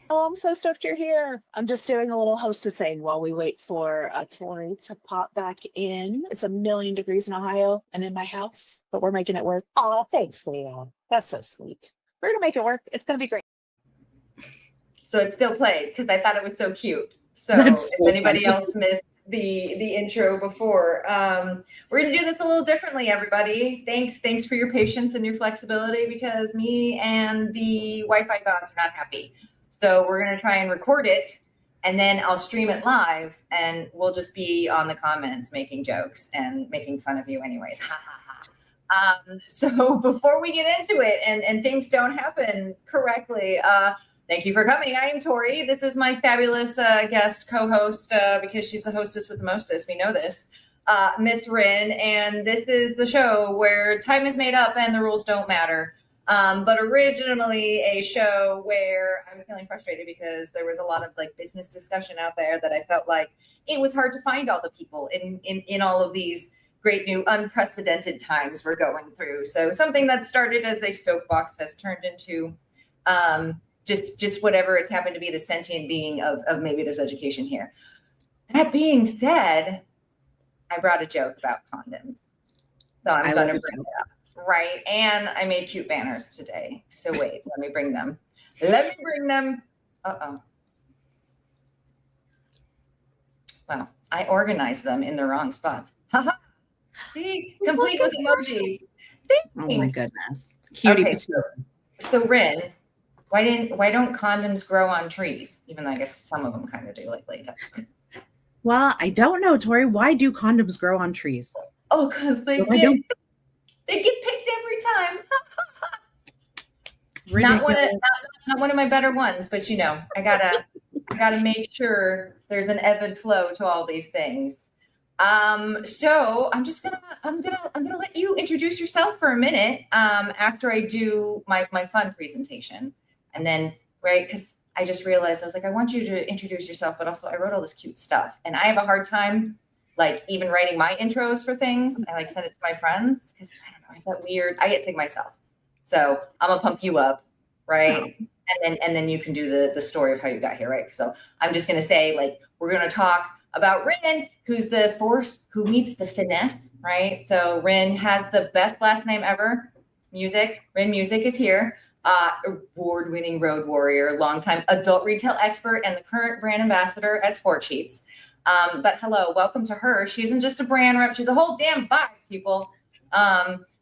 Oh, I'm so stoked you're here. I'm just doing a little hostessing while we wait for Tori to pop back in. It's a million degrees in Ohio and in my house, but we're making it work. Oh, thanks, Leah. That's so sweet. We're gonna make it work. It's gonna be great. So it's still played because I thought it was so cute. So That's if so anybody funny. else missed the intro before, we're gonna do this a little differently, everybody. Thanks for your patience and your flexibility because me and the Wi-Fi gods are not happy. So we're gonna try and record it and then I'll stream it live and we'll just be on the comments making jokes and making fun of you anyways. Ha ha ha. So before we get into it and things don't happen correctly, thank you for coming. I am Tori. This is my fabulous guest co-host because she's the hostess with the mostest. We know this, Miss Rin, and this is the show where time is made up and the rules don't matter. But originally a show where I was feeling frustrated because there was a lot of like business discussion out there that I felt like it was hard to find all the people in all of these great new unprecedented times we're going through. So something that started as a soapbox has turned into just whatever it's happened to be the sentient being of maybe there's education here. That being said, I brought a joke about condoms. So I'm going to bring it up. Right. And I made cute banners today. So wait, let me bring them. Uh-oh. Wow. I organized them in the wrong spots. Haha. See, complete with emojis. Thanks. Oh my goodness. Cutie. Okay, so Rin, why don't condoms grow on trees? Even though I guess some of them kind of do, like latex. Well, I don't know, Tori. Why do condoms grow on trees? Oh, because they get picked every time. Not one of my better ones, but you know, I gotta make sure there's an ebb and flow to all these things. So I'm gonna let you introduce yourself for a minute after I do my fun presentation, and then because I just realized I was like, I want you to introduce yourself, but also I wrote all this cute stuff, and I have a hard time like even writing my intros for things. I like send it to my friends because I don't know, I felt weird. I get sick myself, so I'm gonna pump you up, right? Oh. And then you can do the story of how you got here, right? So I'm just gonna say like we're gonna talk about Rin, who's the force who meets the finesse, right? So Rin has the best last name ever, Musick. Rin Musick is here. Award-winning road warrior, longtime adult retail expert, and the current brand ambassador at Sport Sheets. But hello, welcome to her. She isn't just a brand rep, she's a whole damn vibe, people.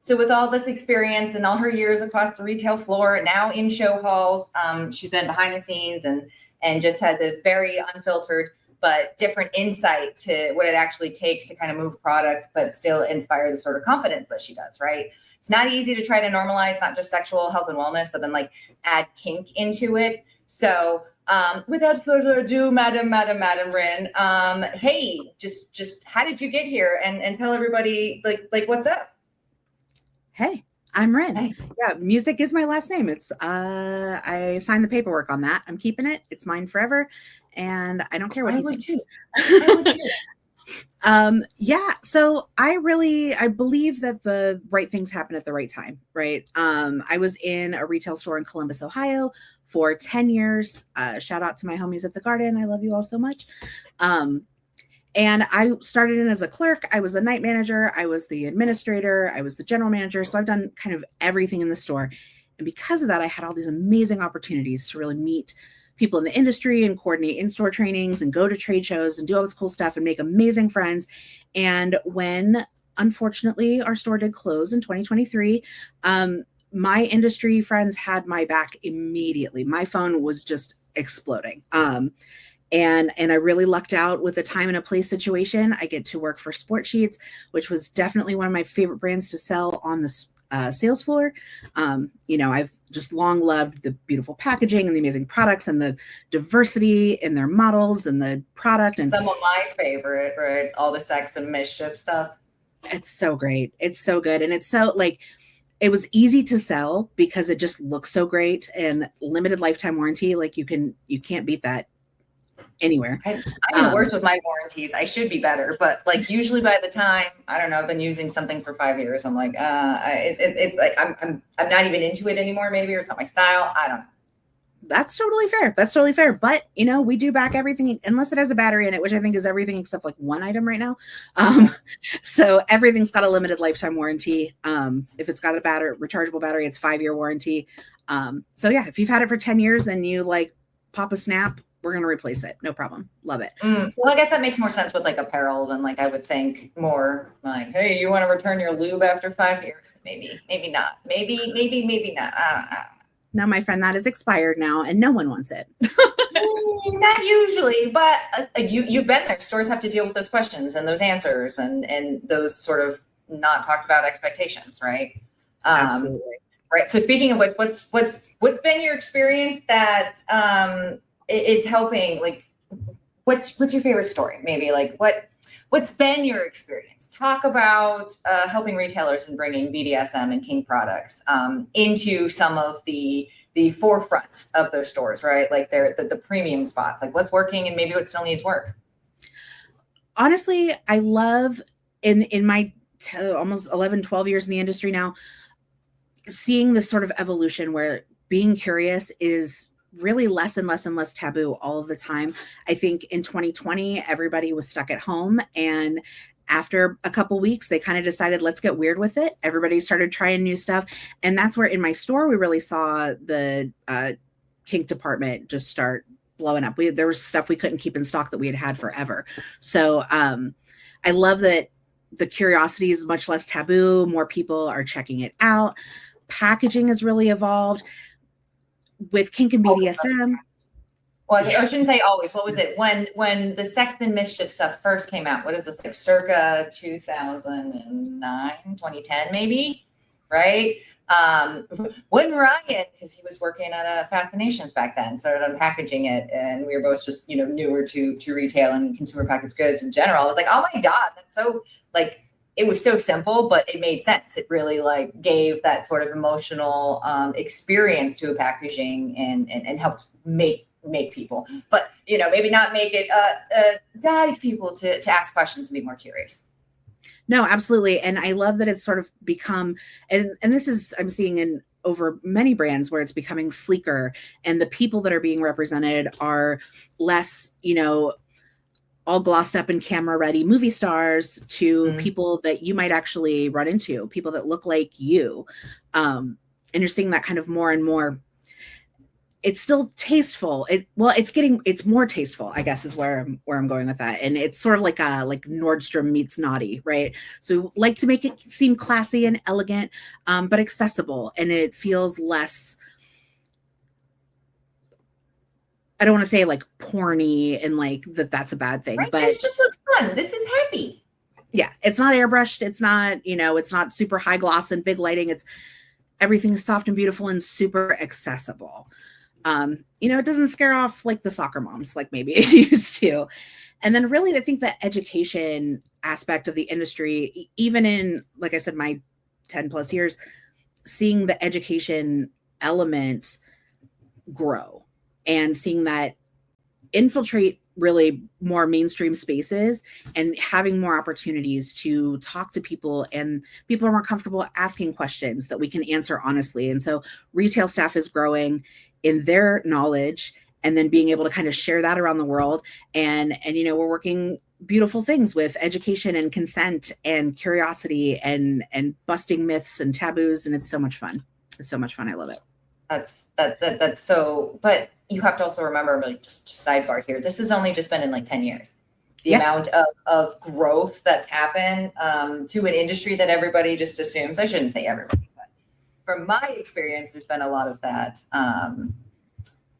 So with all this experience and all her years across the retail floor and now in show halls, she's been behind the scenes and just has a very unfiltered but different insight to what it actually takes to kind of move product, but still inspire the sort of confidence that she does, right? It's not easy to try to normalize not just sexual health and wellness, but then like add kink into it. So without further ado, Madam Rin, hey, just how did you get here? And tell everybody like what's up? Hey, I'm Rin. Hey. Yeah, Musick is my last name. It's I signed the paperwork on that. I'm keeping it. It's mine forever. And I don't care what you think. I would too. Yeah, so I believe that the right things happen at the right time, right? I was in a retail store in Columbus, Ohio for 10 years. Shout out to my homies at the Garden. I love you all so much. And I started in as a clerk. I was the night manager. I was the administrator. I was the general manager. So I've done kind of everything in the store. And because of that, I had all these amazing opportunities to really meet people in the industry and coordinate in-store trainings and go to trade shows and do all this cool stuff and make amazing friends. And when, unfortunately, our store did close in 2023, my industry friends had my back immediately. My phone was just exploding. And I really lucked out with a time and a place situation. I get to work for Sport Sheets, which was definitely one of my favorite brands to sell on the sales floor. I've just long loved the beautiful packaging and the amazing products and the diversity in their models and the product. And some of my favorite, right? All the sex and mischief stuff. It's so great. It's so good. And it's so like, it was easy to sell because it just looks so great and limited lifetime warranty. Like you can't beat that anywhere. I'm the worst with my warranties. I should be better, but like usually by the time, I don't know, I've been using something for 5 years. I'm like, it's like I'm not even into it anymore, maybe, or it's not my style. I don't know. That's totally fair. That's totally fair. But, you know, we do back everything unless it has a battery in it, which I think is everything except like one item right now. So everything's got a limited lifetime warranty. If it's got a rechargeable battery, it's 5-year warranty. So yeah, if you've had it for 10 years and you like pop a snap, we're going to replace it. No problem. Love it. Well, I guess that makes more sense with like apparel than like I would think more like, hey, you want to return your lube after 5 years? Maybe not. Maybe not. No, my friend, that is expired now and no one wants it. Not usually, but you've been there. Stores have to deal with those questions and those answers and those sort of not talked about expectations, right? Absolutely. Right. So speaking of which, what's been your experience that is helping? Like, what's your favorite story? Maybe like what's been your experience? Talk about helping retailers and bringing BDSM and kink products into some of the forefront of their stores, right? Like the premium spots. Like what's working and maybe what still needs work. Honestly, I love in my almost 11, 12 years in the industry now, seeing this sort of evolution where being curious is really less and less and less taboo all of the time. I think in 2020, everybody was stuck at home, and after a couple weeks, they kind of decided, let's get weird with it. Everybody started trying new stuff. And that's where in my store, we really saw the kink department just start blowing up. There was stuff we couldn't keep in stock that we had forever. So I love that the curiosity is much less taboo. More people are checking it out. Packaging has really evolved with kink and BDSM. Well, I shouldn't say always. What was it when the Sex and Mischief stuff first came out? What is this, like circa 2009, 2010 maybe, right? When Ryan, because he was working at Fascinations back then, started unpackaging it, and we were both just newer to retail and consumer packaged goods in general. I was like, oh my God, that's so like. It was so simple, but it made sense. It really like gave that sort of emotional experience to a packaging and helped make people, but maybe not make it guide people to ask questions and be more curious. No, absolutely. And I love that it's sort of become, and this is, I'm seeing in over many brands where it's becoming sleeker, and the people that are being represented are less, all glossed up and camera ready movie stars to people that you might actually run into, people that look like you. And you're seeing that kind of more and more. It's still tasteful. It's more tasteful, I guess, is where I'm going with that. And it's sort of like Nordstrom meets naughty, right? So we like to make it seem classy and elegant, but accessible. And it feels less, I don't want to say like porny and like that's a bad thing, right? But this just looks fun. This is happy. Yeah. It's not airbrushed. It's not, it's not super high gloss and big lighting. Everything is soft and beautiful and super accessible. It doesn't scare off like the soccer moms, like maybe it used to. And then really, I think the education aspect of the industry, even in, like I said, my 10 plus years, seeing the education element grow and seeing that infiltrate really more mainstream spaces and having more opportunities to talk to people, and people are more comfortable asking questions that we can answer honestly. And so retail staff is growing in their knowledge and then being able to kind of share that around the world. And we're working beautiful things with education and consent and curiosity and busting myths and taboos. And it's so much fun. It's so much fun. I love it. That's so, but you have to also remember, like, just sidebar here, this has only just been in like 10 years. The amount of growth that's happened to an industry that everybody just assumes, I shouldn't say everybody, but from my experience, there's been a lot of that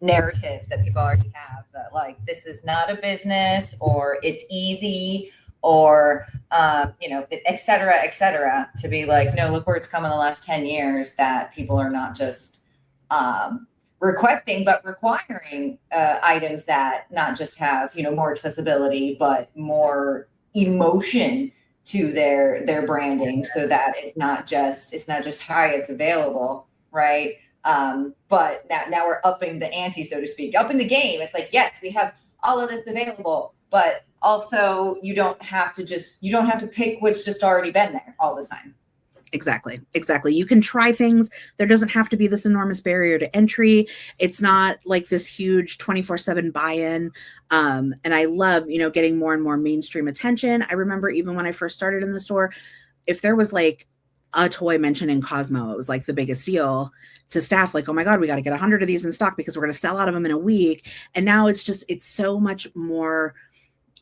narrative that people already have that like, this is not a business, or it's easy, or, et cetera, to be like, no, look where it's come in the last 10 years, that people are not just requesting, but requiring items that not just have, more accessibility, but more emotion to their branding, so that it's not just hi, it's available, right? But now we're upping the ante, so to speak, upping the game. It's like, yes, we have all of this available, but also you don't have to pick what's just already been there all the time. Exactly. Exactly. You can try things. There doesn't have to be this enormous barrier to entry. It's not like this huge 24/7 buy-in. And I love, getting more and more mainstream attention. I remember even when I first started in the store, if there was like a toy mentioned in Cosmo, it was like the biggest deal to staff. Like, oh my God, we got to get 100 of these in stock because we're going to sell out of them in a week. And now it's so much more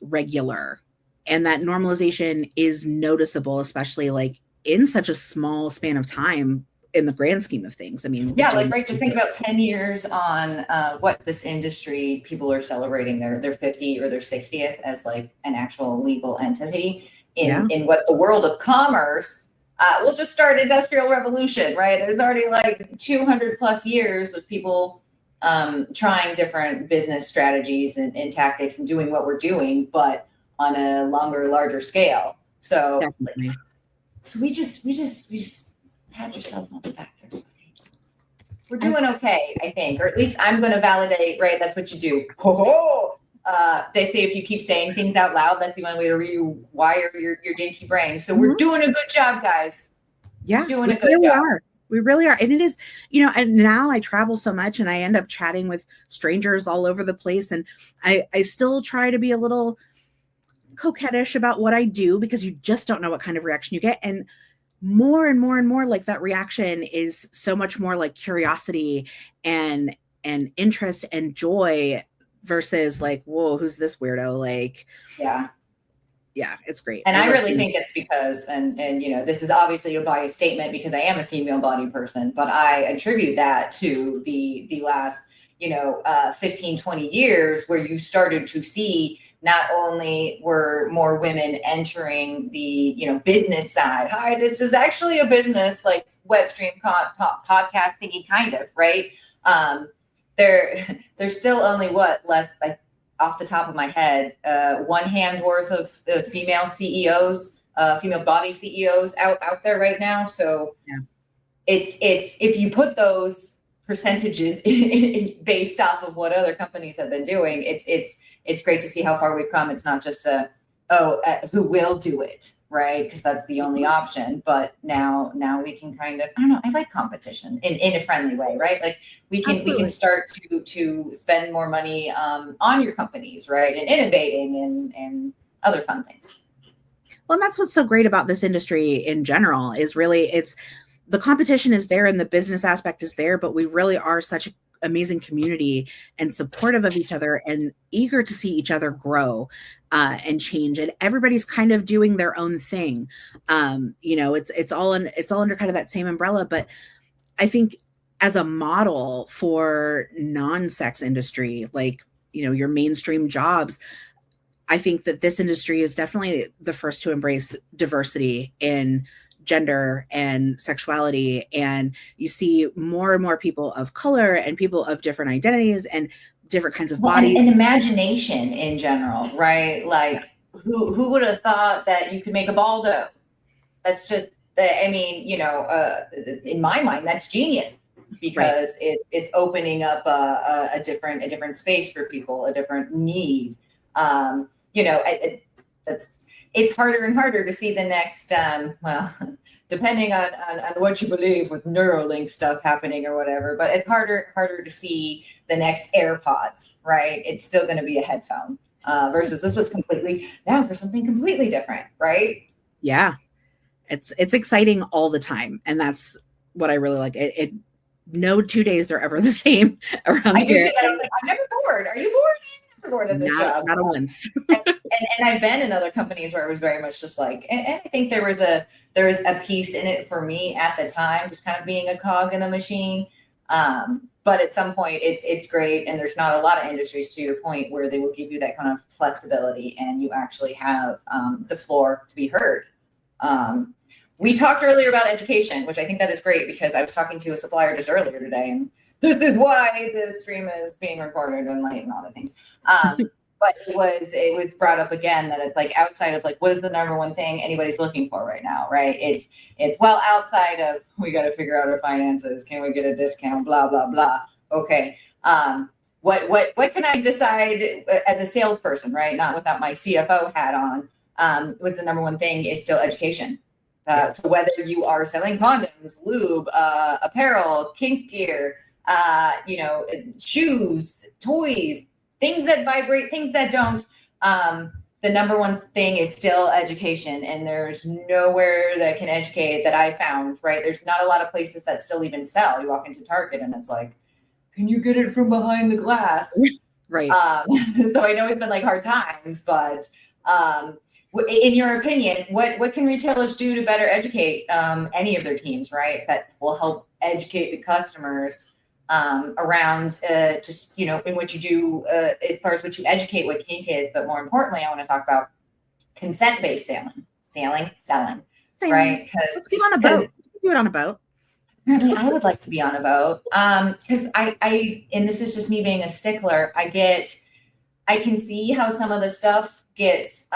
regular. And that normalization is noticeable, especially like in such a small span of time in the grand scheme of things. I mean, yeah, like, right. Just think about 10 years on what this industry, people are celebrating their 50 or their 60th as like an actual legal entity in what the world of commerce, we'll just start industrial revolution, right? There's already like 200 plus years of people trying different business strategies and tactics and doing what we're doing, but on a longer, larger scale. So, definitely. So we just pat yourself on the back, everybody. We're doing okay, I think, or at least I'm going to validate. Right, that's what you do. Ho ho! They say if you keep saying things out loud, that's the only way to rewire your dinky brain. So we're doing a good job, guys. Yeah, we really are. We really are. And it is, and now I travel so much and I end up chatting with strangers all over the place. And I still try to be a little coquettish about what I do because you just don't know what kind of reaction you get. And more and more and more, like, that reaction is so much more like curiosity and interest and joy versus like, whoa, who's this weirdo? Like, yeah, it's great. And I really think it's because, and this is obviously a biased statement because I am a female body person, but I attribute that to the last, 15, 20 years where you started to see not only were more women entering the, business side. Hi, this is actually a business, like web stream podcast thingy, kind of, right? There's still only less, like, off the top of my head, one hand worth of female CEOs, female body CEOs out there right now. So it's if you put those percentages based off of what other companies have been doing, it's great to see how far we've come. It's not just who will do it, right? Because that's the only option. But now we can kind of, I don't know, I like competition in a friendly way, right? Like we can start to spend more money on your companies, right? And innovating and other fun things. Well, and that's what's so great about this industry in general is really the competition is there and the business aspect is there, but we really are such an amazing community and supportive of each other and eager to see each other grow and change. And everybody's kind of doing their own thing. It's all under kind of that same umbrella. But I think as a model for non-sex industry, like, your mainstream jobs, I think that this industry is definitely the first to embrace diversity in gender and sexuality. And you see more and more people of color and people of different identities and different kinds of bodies. And imagination in general, right? Like who would have thought that you could make a Baldo? That's just, in my mind, that's genius because it's opening up a different space for people, a different need. It's harder and harder to see the next, depending on what you believe with Neuralink stuff happening or whatever, but it's harder to see the next AirPods, right? It's still going to be a headphone versus this was now for something completely different, right? Yeah. It's exciting all the time. And that's what I really like. No 2 days are ever the same around here. I was like, I'm never bored. Are you bored? Bored of this job. Not once. and I've been in other companies where it was very much just like, and I think there was a piece in it for me at the time, just kind of being a cog in a machine. But at some point it's great. And there's not a lot of industries, to your point, where they will give you that kind of flexibility and you actually have the floor to be heard. We talked earlier about education, which I think that is great because I was talking to a supplier just earlier today, and this is why the stream is being recorded and late and all the things. But it was brought up again that it's like outside of like, what is the number one thing anybody's looking for right now, right? It's well, outside of we got to figure out our finances. Can we get a discount? Blah, blah, blah. Okay. What can I decide as a salesperson, right? Not without my CFO hat on, was the number one thing is still education. So whether you are selling condoms, lube, apparel, kink gear, shoes, toys, things that vibrate, things that don't, the number one thing is still education. And there's nowhere that can educate that I found, right? There's not a lot of places that still even sell. You walk into Target and it's like, can you get it from behind the glass? Right. So I know it's been like hard times, but in your opinion, what can retailers do to better educate any of their teams, right? That will help educate the customers around just, in what you do as far as what you educate what kink is. But more importantly, I want to talk about consent-based selling, right? Because let's get on a boat. Do it on a boat. Apparently, I would like to be on a boat because I, and this is just me being a stickler. I can see how some of the stuff gets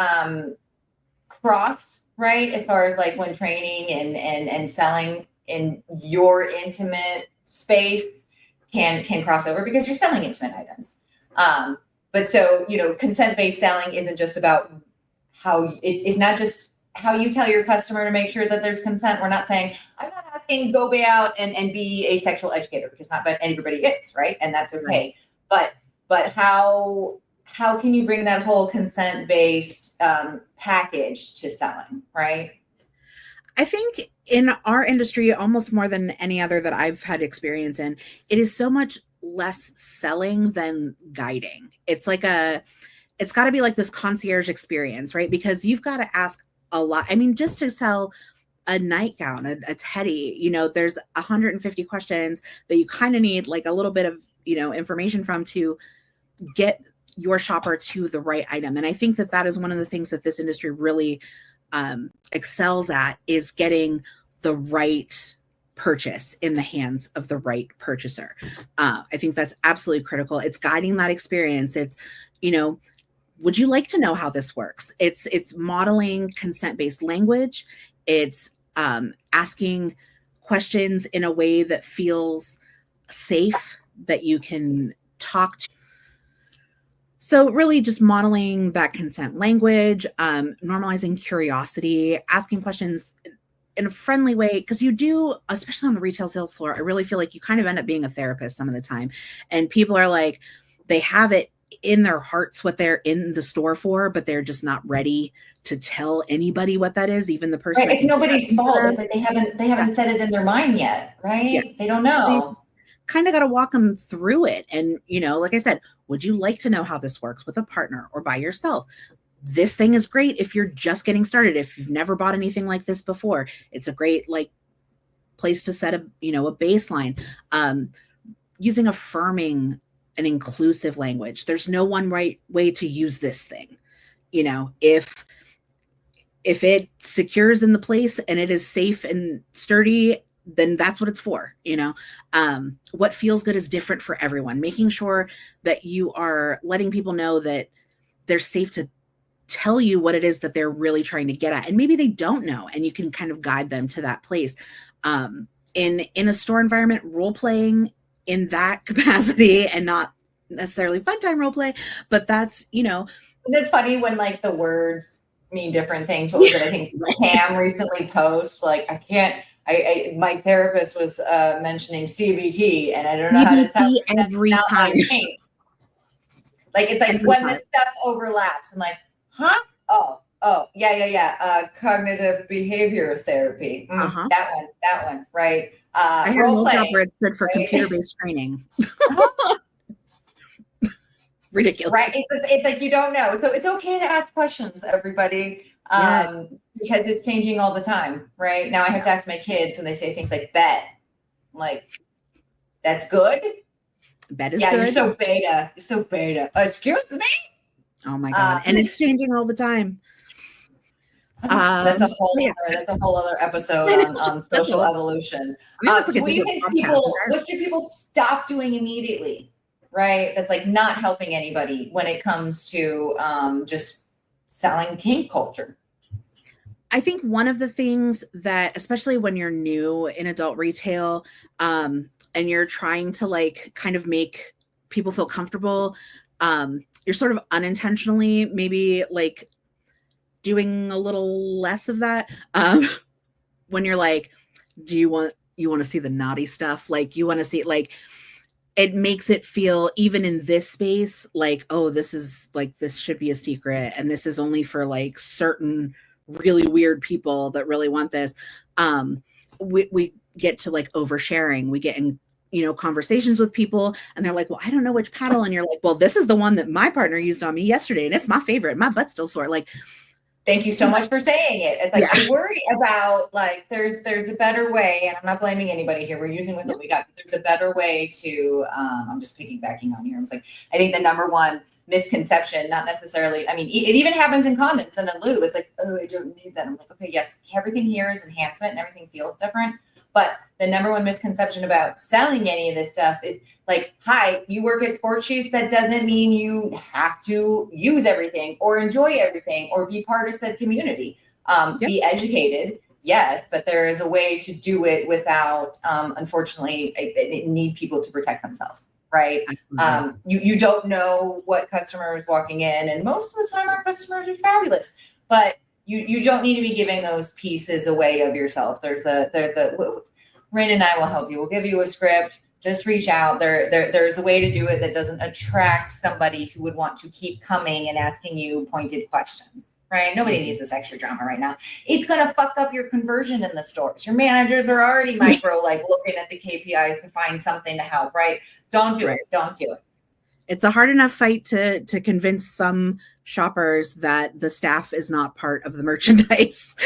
crossed, right? As far as like when training and selling in your intimate space can cross over because you're selling intimate items. But so, consent-based selling isn't just about how it's not just how you tell your customer to make sure that there's consent. We're not saying, I'm not asking go be out and be a sexual educator because not everybody is, right? And that's okay. But how can you bring that whole consent-based package to selling, right? I think in our industry, almost more than any other that I've had experience in, it is so much less selling than guiding. It's like it's got to be like this concierge experience, right? Because you've got to ask a lot. I mean, just to sell a nightgown, a teddy, there's 150 questions that you kind of need like a little bit of, information from to get your shopper to the right item. And I think that is one of the things that this industry really excels at, is getting the right purchase in the hands of the right purchaser. I think that's absolutely critical. It's guiding that experience. It's, would you like to know how this works? It's modeling consent-based language. It's asking questions in a way that feels safe, that you can talk to. So really just modeling that consent language, normalizing curiosity, asking questions in a friendly way, because you do, especially on the retail sales floor, I really feel like you kind of end up being a therapist some of the time. And people are like, they have it in their hearts what they're in the store for, but they're just not ready to tell anybody what that is, even the person. Right. It's nobody's fault. It's like they haven't said it in their mind yet, right? Yeah. They don't know. Kind of got to walk them through it. And, like I said, would you like to know how this works with a partner or by yourself? This thing is great if you're just getting started. If you've never bought anything like this before, it's a great place to set a baseline. Using affirming and inclusive language. There's no one right way to use this thing. If it secures in the place and it is safe and sturdy, then that's what it's for. What feels good is different for everyone. Making sure that you are letting people know that they're safe to tell you what it is that they're really trying to get at. And maybe they don't know, and you can kind of guide them to that place. In a store environment, role playing in that capacity, and not necessarily fun time role play, but that's, Isn't it funny when the words mean different things? What was it? I think Pam recently posted, my therapist was mentioning CBT, and I don't know how to tell you every time. It's like every when time. This stuff overlaps, I'm like, huh? Oh, yeah. Cognitive behavior therapy. That one, right? I had a job where it's good for computer-based training. Ridiculous. Right? It's like you don't know. So it's okay to ask questions, everybody. Because it's changing all the time, right? Now I have to ask my kids when they say things like bet. I'm like, that's good? Bet is good? Yeah, you're so beta. Excuse me? Oh my God. And it's changing all the time. That's a whole other episode on social evolution. So what do you think what should people stop doing immediately? Right? That's not helping anybody when it comes to just selling kink culture. I think one of the things that, especially when you're new in adult retail, and you're trying to kind of make people feel comfortable, you're sort of unintentionally maybe doing a little less of that. when you're like, do you want to see the naughty stuff? Like you want to see like, it makes it feel even in this space, like, oh, this should be a secret. And this is only for like certain really weird people that really want this. We get to like oversharing. We get in, conversations with people and they're like, well, I don't know which paddle. And you're like, well, this is the one that my partner used on me yesterday. And it's my favorite. My butt's still sore. Like, thank you so much for saying it. It's like, yeah. I worry about like, there's a better way, and I'm not blaming anybody here. We're using what we got, but there's a better way to, I'm just piggybacking on here. I was like, I think the number one misconception, not necessarily, I mean, it even happens in condoms and in lube. It's like, oh, I don't need that. I'm like, okay, yes, everything here is enhancement and everything feels different. But the number one misconception about selling any of this stuff is like, hi, you work at Sports Sheets. That doesn't mean you have to use everything or enjoy everything or be part of said community. Be educated, yes, but there is a way to do it without, unfortunately, it need people to protect themselves, right? You don't know what customer is walking in, and most of the time our customers are fabulous, but you don't need to be giving those pieces away of yourself. There's a Rin and I will help you. We'll give you a script. Just reach out. There's a way to do it that doesn't attract somebody who would want to keep coming and asking you pointed questions, right? Nobody needs this extra drama right now. It's going to fuck up your conversion in the stores. Your managers are already looking at the KPIs to find something to help, right? Don't do it. Don't do it. It's a hard enough fight to convince some shoppers that the staff is not part of the merchandise.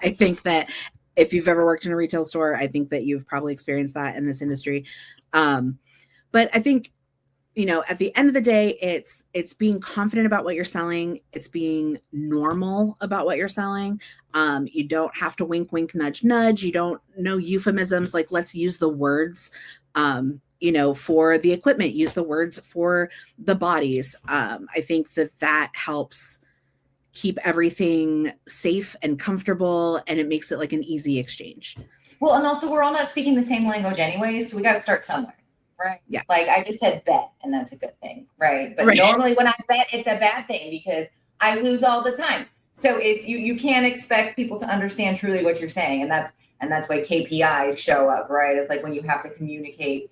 I think that if you've ever worked in a retail store, I think that you've probably experienced that in this industry. But I think, at the end of the day, it's being confident about what you're selling. It's being normal about what you're selling. You don't have to wink, wink, nudge, nudge. You don't know euphemisms. Like, let's use the words, for the equipment, use the words for the bodies. I think that helps keep everything safe and comfortable, and it makes it like an easy exchange. Well, and also we're all not speaking the same language anyways, so we got to start somewhere, right? Yeah. Like I just said bet, and that's a good thing, right? But normally when I bet, it's a bad thing because I lose all the time. So it's you can't expect people to understand truly what you're saying, and that's why KPIs show up, right? It's like when you have to communicate,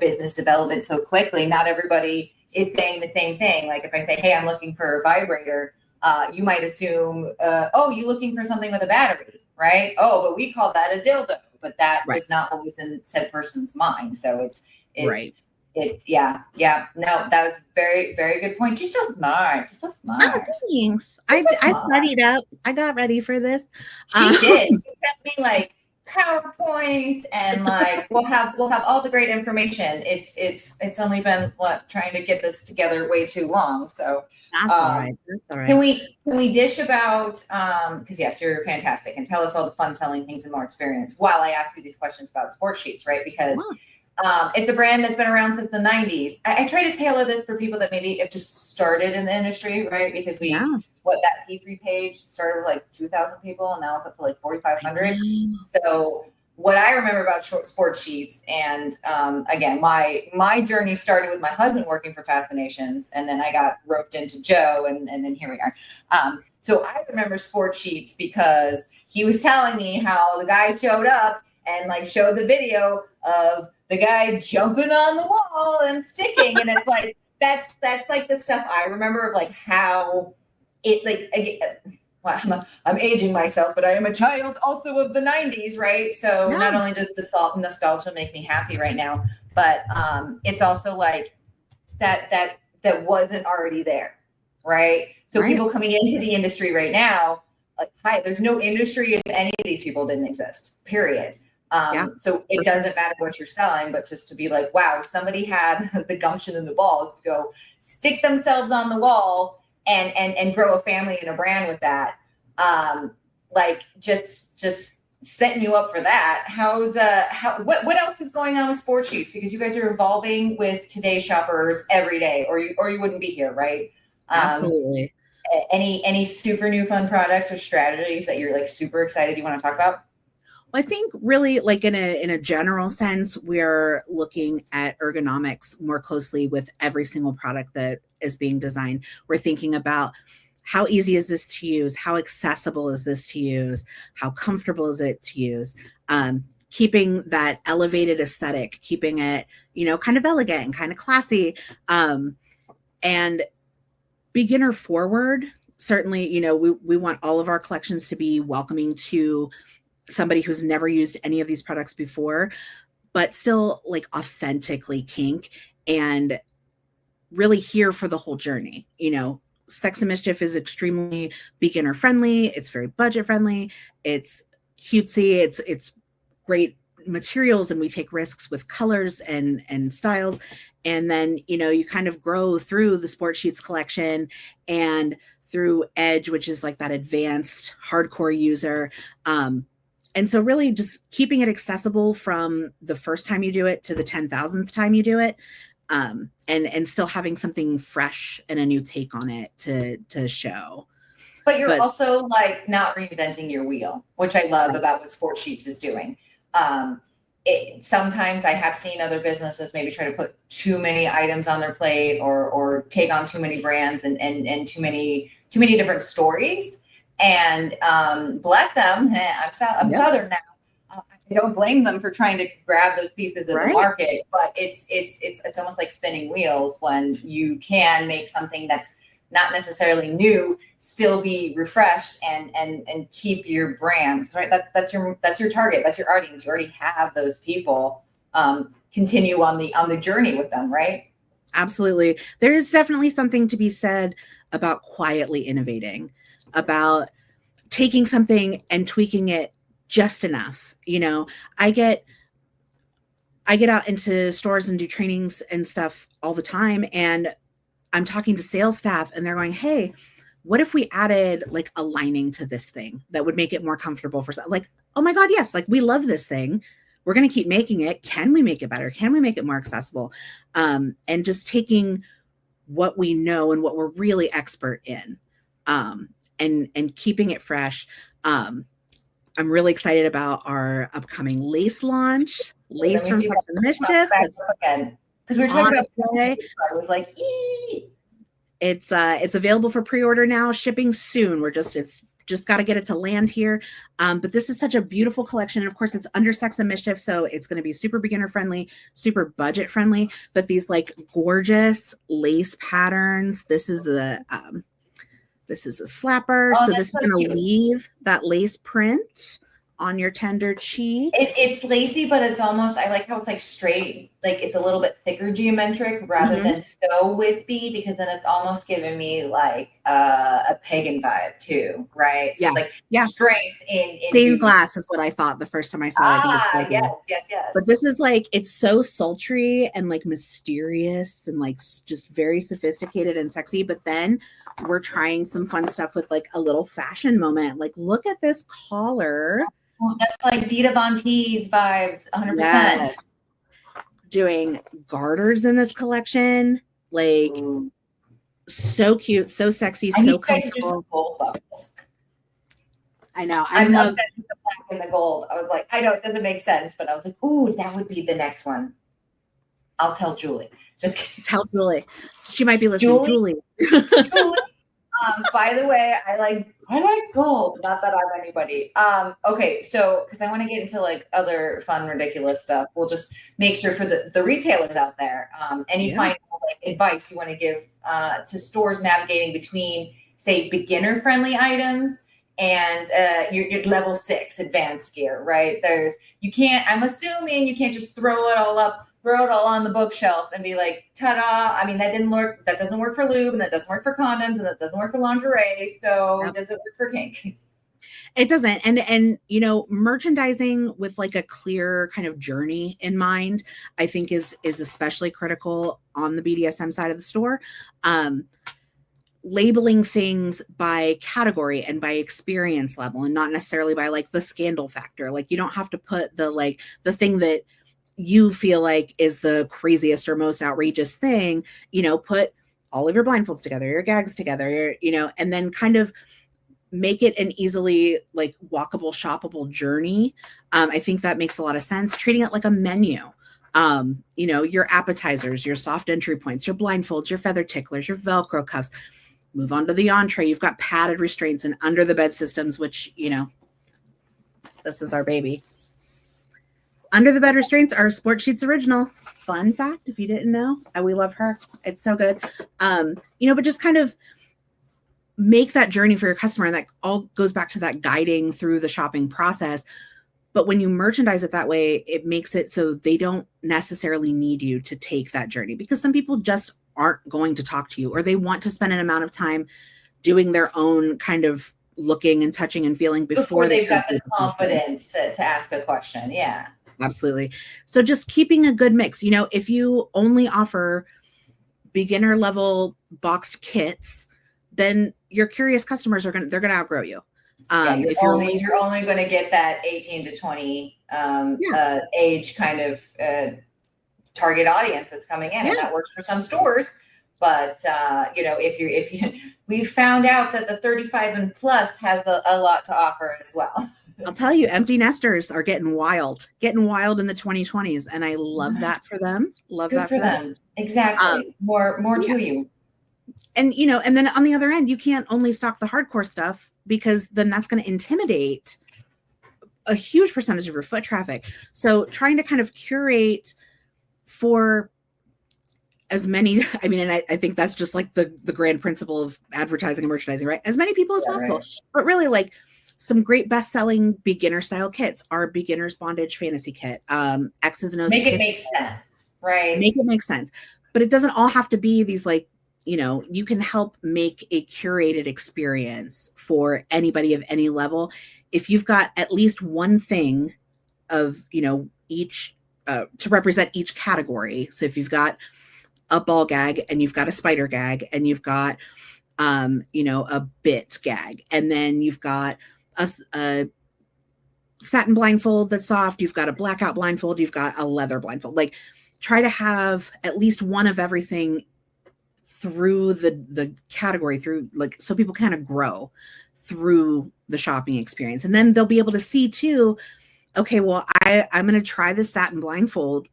business development so quickly, not everybody is saying the same thing. Like if I say, hey, I'm looking for a vibrator, you might assume, you looking for something with a battery, right? Oh, but we call that a dildo, but that is not what was in said person's mind. So it's right. It's yeah. No, that was very, very good point. You're so smart. Oh, thanks. I studied up. I got ready for this. She did. She sent me like PowerPoints and like we'll have all the great information. It's only been trying to get this together way too long. So that's all right. That's all right. Can we dish about because yes, you're fantastic, and tell us all the fun selling things and more experience while I ask you these questions about Sports Sheets, right? Because it's a brand that's been around since the 90s. I try to tailor this for people that maybe have just started in the industry, right? Because that P3 page started with like 2,000 people and now it's up to like 4,500. So what I remember about Sports Sheets, and again, my journey started with my husband working for Fascinations, and then I got roped into Joe, and then here we are. So I remember Sports Sheets because he was telling me how the guy showed up and like showed the video of the guy jumping on the wall and sticking, and it's like that's like the stuff I remember of like how it like. I'm aging myself, but I am a child also of the 90s, right? So not only does nostalgia make me happy right now, but it's also like that wasn't already there, right? So people coming into the industry right now, like, hi, there's no industry if any of these people didn't exist, period. So it doesn't matter what you're selling, but just to be like, wow, somebody had the gumption and the balls to go stick themselves on the wall and grow a family and a brand with that. Like just setting you up for that. What else is going on with Sports Sheets? Because you guys are evolving with today's shoppers every day, or you wouldn't be here, right? Absolutely. Any super new fun products or strategies that you're like super excited you want to talk about? Well, I think really like in a general sense, we're looking at ergonomics more closely with every single product that is being designed. We're thinking about how easy is this to use? How accessible is this to use? How comfortable is it to use? Keeping that elevated aesthetic, keeping it, you know, kind of elegant and kind of classy, and beginner forward. Certainly, you know, we want all of our collections to be welcoming to somebody who's never used any of these products before, but still like authentically kink and really here for the whole journey. You know, Sex and Mischief is extremely beginner friendly. It's very budget friendly. It's cutesy. It's great materials, and we take risks with colors and styles. And then, you know, you kind of grow through the Sport Sheets collection and through Edge, which is like that advanced hardcore user. And so really just keeping it accessible from the first time you do it to the 10,000th time you do it. And still having something fresh and a new take on it to show. But you're also like not reinventing your wheel, which I love about what Sport Sheets is doing. Sometimes I have seen other businesses maybe try to put too many items on their plate or take on too many brands and too many different stories. And bless them, I'm Southern now. I don't blame them for trying to grab those pieces of the market, but it's almost like spinning wheels when you can make something that's not necessarily new, still be refreshed and keep your brand, right? That's your target. That's your audience. You already have those people. Continue on the journey with them, right? Absolutely. There is definitely something to be said about quietly innovating, about taking something and tweaking it just enough. You know, I get out into stores and do trainings and stuff all the time, and I'm talking to sales staff and they're going, hey, what if we added like a lining to this thing that would make it more comfortable for some? Like, oh my God, yes. Like, we love this thing. We're going to keep making it. Can we make it better? Can we make it more accessible? And just taking what we know and what we're really expert in, and keeping it fresh. I'm really excited about our upcoming lace launch. Lace from Sex and Mischief. Because we were talking about play. I was like, ee. It's available for pre-order now, shipping soon. It's just got to get it to land here. But this is such a beautiful collection. And of course, it's under Sex and Mischief, so it's going to be super beginner friendly, super budget friendly. But these like gorgeous lace patterns. This is a slapper. So this is going to leave that lace print on your tender cheek. It's lacy, but it's almost, I like how it's like straight, like it's a little bit thicker geometric rather than so wispy, because then it's almost giving me like a pagan vibe too, right? So it's like strength in stained glass is what I thought the first time I saw it. Yes. But this is like, it's so sultry and like mysterious and like just very sophisticated and sexy. But then we're trying some fun stuff with like a little fashion moment. Like, look at this collar. Well, that's like Dita Von Teese vibes, 100%. Yes. Doing garters in this collection, like so cute, so sexy, so comfortable. I know. I'm obsessed with the black and the gold. I was like, I know it doesn't make sense, but I was like, ooh, that would be the next one. I'll tell Julie. Just tell Julie. She might be listening. Julie. By the way, I like gold. Not that I'm anybody. Okay, so because I want to get into like other fun, ridiculous stuff, we'll just make sure for the retailers out there, any final like advice you want to give to stores navigating between, say, beginner friendly items and your level 6 advanced gear, right? I'm assuming you can't just throw it all on the bookshelf and be like, ta-da. I mean, that doesn't work for lube, and that doesn't work for condoms, and that doesn't work for lingerie. So does it work for kink? It doesn't. And you know, merchandising with like a clear kind of journey in mind, I think is especially critical on the BDSM side of the store. Labeling things by category and by experience level, and not necessarily by like the scandal factor. Like, you don't have to put the thing that you feel like is the craziest or most outrageous thing, you know, put all of your blindfolds together, your gags together, you know, and then kind of make it an easily like walkable, shoppable journey. I think that makes a lot of sense. Treating it like a menu, you know, your appetizers, your soft entry points, your blindfolds, your feather ticklers, your Velcro cuffs, Move on to the entree. You've got padded restraints and under the bed systems, which, you know, this is our baby. Under the bed restraints are Sport Sheets original. Fun fact, if you didn't know, we love her. It's so good. You know, but just kind of make that journey for your customer. And that all goes back to that guiding through the shopping process. But when you merchandise it that way, it makes it so they don't necessarily need you to take that journey, because some people just aren't going to talk to you, or they want to spend an amount of time doing their own kind of looking and touching and feeling before they've got the confidence to ask a question. Yeah, absolutely. So just keeping a good mix. You know, if you only offer beginner level boxed kits, then your curious customers they're going to outgrow you. You're only going to get that 18 to 20 age kind of target audience that's coming in, and that works for some stores. But you know, if you we found out that the 35 and plus has a lot to offer as well. I'll tell you, empty nesters are getting wild in the 2020s, and I love that for them. Love that for them. Exactly. More to you. And, you know, and then on the other end, you can't only stock the hardcore stuff, because then that's going to intimidate a huge percentage of your foot traffic. So trying to kind of curate for as many, I mean, and I think that's just like the grand principle of advertising and merchandising, right? As many people as possible. Right. But really, like, some great best-selling beginner style kits are Beginner's Bondage Fantasy Kit, X's and O's. Make it make sense, right? Make it make sense. But it doesn't all have to be these, like, you know, you can help make a curated experience for anybody of any level. If you've got at least one thing of, you know, each to represent each category. So if you've got a ball gag and you've got a spider gag and you've got, you know, a bit gag, and then you've got a satin blindfold that's soft, you've got a blackout blindfold, you've got a leather blindfold, like, try to have at least one of everything through the category, through, like, so people kind of grow through the shopping experience. And then they'll be able to see too, okay, well, I'm going to try this satin blindfold,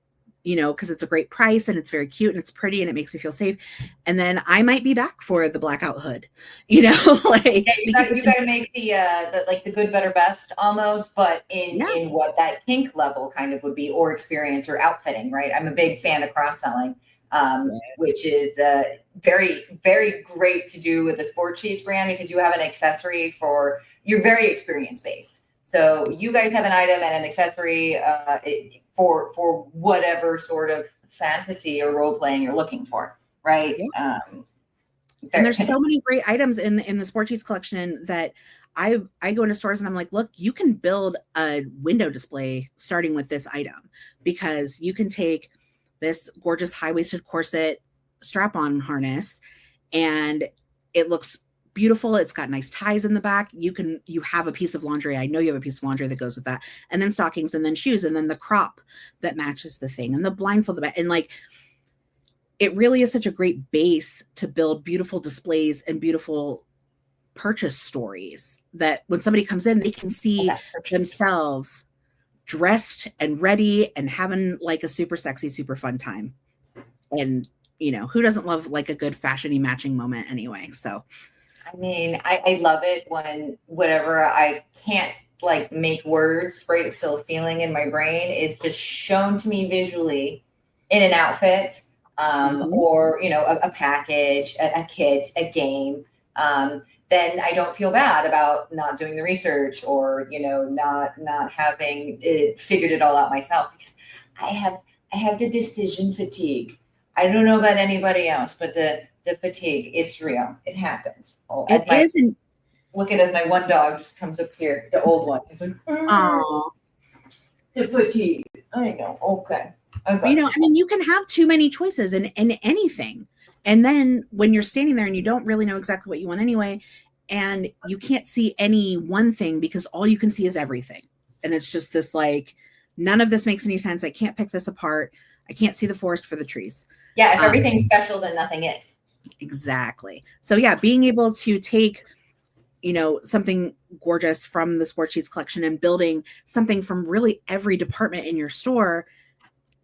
you know, because it's a great price and it's very cute and it's pretty and it makes me feel safe. And then I might be back for the blackout hood, you know, like, you got to make the like the good, better, best almost, but in what that kink level kind of would be, or experience or outfitting, right? I'm a big fan of cross-selling. Which is very, very great to do with the Sport Sheets brand, because you have an accessory for, you're very experience based. So you guys have an item and an accessory for whatever sort of fantasy or role playing you're looking for, right? Yeah. And there's so many great items in the Sport Sheets collection that I go into stores and I'm like, look, you can build a window display starting with this item, because you can take this gorgeous high-waisted corset strap-on harness and it looks beautiful. It's got nice ties in the back. You have a piece of lingerie. I know you have a piece of lingerie that goes with that. And then stockings, and then shoes, and then the crop that matches the thing, and the blindfold. And like, it really is such a great base to build beautiful displays and beautiful purchase stories that when somebody comes in, they can see themselves dressed and ready and having like a super sexy, super fun time. And, you know, who doesn't love like a good fashion-y matching moment anyway? So, I mean, I love it when whatever I can't like make words, right? It's still a feeling in my brain is just shown to me visually in an outfit, or, you know, a package, a kit, a game. Then I don't feel bad about not doing the research, or, you know, not having figured it all out myself, because I have the decision fatigue. I don't know about anybody else, but the fatigue, it's real. It happens. Look at as my one dog just comes up here, the old one. He's like, oh, the fatigue. I know. Okay. You know, I mean, you can have too many choices in anything. And then when you're standing there and you don't really know exactly what you want anyway, and you can't see any one thing because all you can see is everything. And it's just this like, none of this makes any sense. I can't pick this apart. I can't see the forest for the trees. Yeah, if everything's special, then nothing is. Exactly. So yeah, being able to take, you know, something gorgeous from the Sport Sheets collection and building something from really every department in your store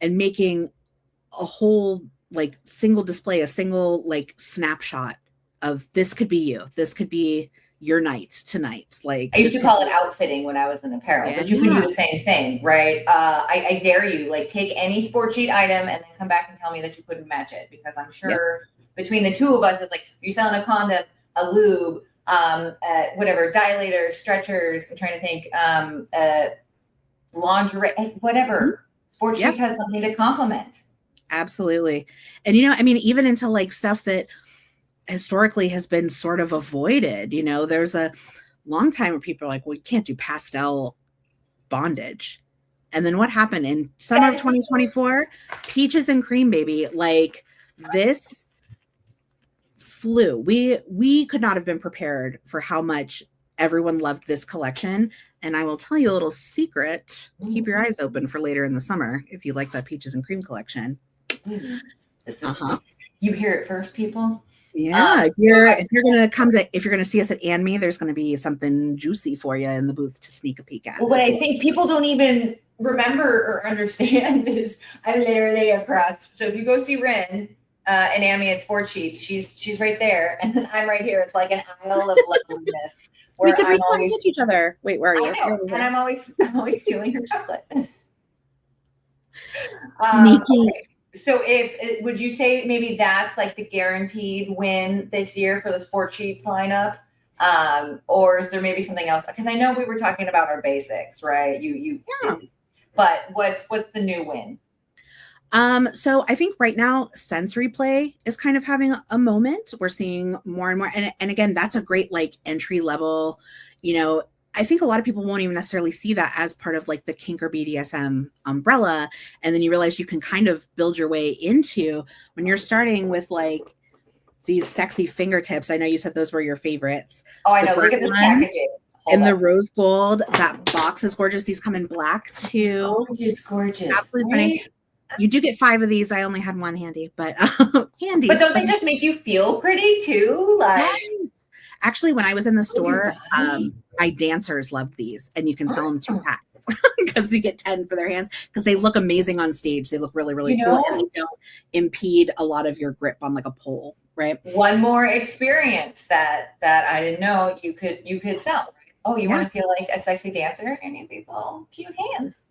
and making a whole like single display, a single like snapshot of this could be you. This could be your night tonight. Like I used to call it outfitting when I was in apparel, but you can do the same thing, right? I dare you, like take any sport sheet item and then come back and tell me that you couldn't match it, because I'm sure between the two of us, it's like you're selling a condom, a lube, whatever, dilators, stretchers. I'm trying to think, lingerie, whatever. Sport sheets has something to complement. Absolutely. And, I mean, even into like stuff that historically has been sort of avoided, there's a long time where people are like, well, you can't do pastel bondage. And then what happened in summer of 2024? Peaches and cream, baby. Like this flew. We could not have been prepared for how much everyone loved this collection. And I will tell you a little secret. Keep your eyes open for later in the summer if you like that peaches and cream collection. This is you hear it first, people. Yeah, if you're gonna see us at Anme, there's gonna be something juicy for you in the booth to sneak a peek at. Well, what I think people don't even remember or understand is I'm literally across. So if you go see Rin and Amy at Sport Sheets, she's right there, and then I'm right here. It's like an aisle of loveliness. We could reach out and get each other. Wait, where are you? I know, and I'm always stealing her chocolate. Sneaky. Okay. So would you say maybe that's like the guaranteed win this year for the Sport Sheets lineup? Or is there maybe something else? Because I know we were talking about our basics, right? But what's the new win? So I think right now sensory play is kind of having a moment. We're seeing more and more. And again, that's a great like entry level, I think a lot of people won't even necessarily see that as part of like the kink or BDSM umbrella. And then you realize you can kind of build your way into when you're starting with like these sexy fingertips. I know you said those were your favorites. Oh, I know. Look at this packaging. And the rose gold, that box is gorgeous. These come in black too. Gorgeous. Absolutely. Right? You do get 5 of these. I only had 1 handy, but handy. But don't they just make you feel pretty too? Like, yes. Actually, when I was in the store, my dancers loved these, and you can sell them 2 packs because you get 10 for their hands because they look amazing on stage. They look really, really cool, and they don't impede a lot of your grip on like a pole, right? One more experience that I didn't know you could sell. Right? Oh, you want to feel like a sexy dancer? You need these little cute hands.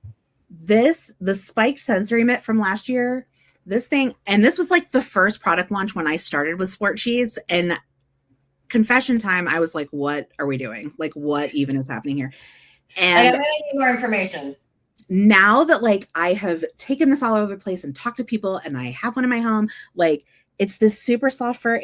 The spiked sensory mitt from last year, this thing, and this was like the first product launch when I started with Sport Sheets, and confession time, I was like, what are we doing? Like, what even is happening here? And I'm gonna need more information. Now that like I have taken this all over the place and talked to people, and I have one in my home, like it's this super soft fur.